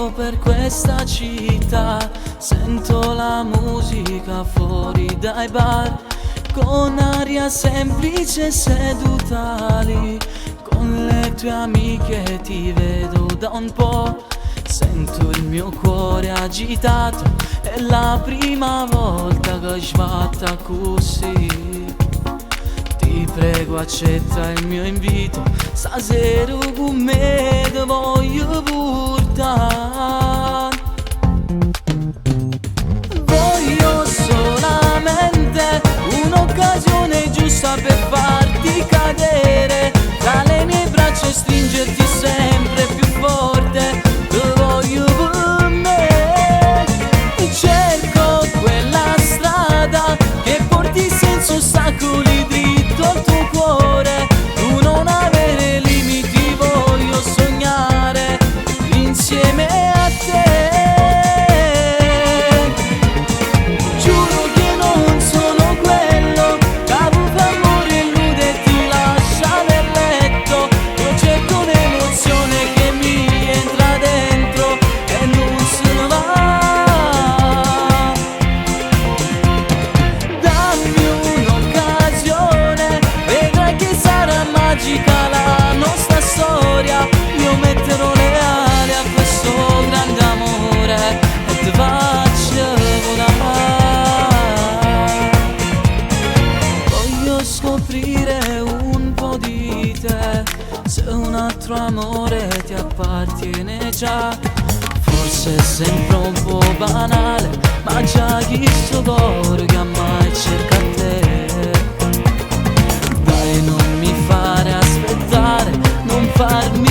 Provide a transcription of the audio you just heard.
giro per questa città, sento la musica fuori dai bar, con aria semplice seduta lì, con le tue amiche ti vedo da un po'. Sento il mio cuore agitato, è la prima volta che sbatta così. Ti prego accetta il mio invito, stasera con me ti voglio portare. Voglio solamente un'occasione giusta per farti cadere tra le mie braccia e stringerti sempre più forte. Ti voglio per me, cerco quella strada che porti senza ostacoli dritto al tuo cuore. Tu non avere limiti, voglio sognare insieme a te. Giuro che non sono quello che avuto amore e nude e ti lascia nel letto. Io cerco un'emozione che mi entra dentro e non se ne va. Dammi un'occasione, vedrai che sarà magica la nostra storia. Io metterò le ali a questo grande amore e ti faccio volare. Voglio scoprire un po' di te, se un altro amore ti appartiene già. Forse sembra un po' banale, ma già questo cuore che mai cerca te. Dai, non mi fare aspettare, non farmi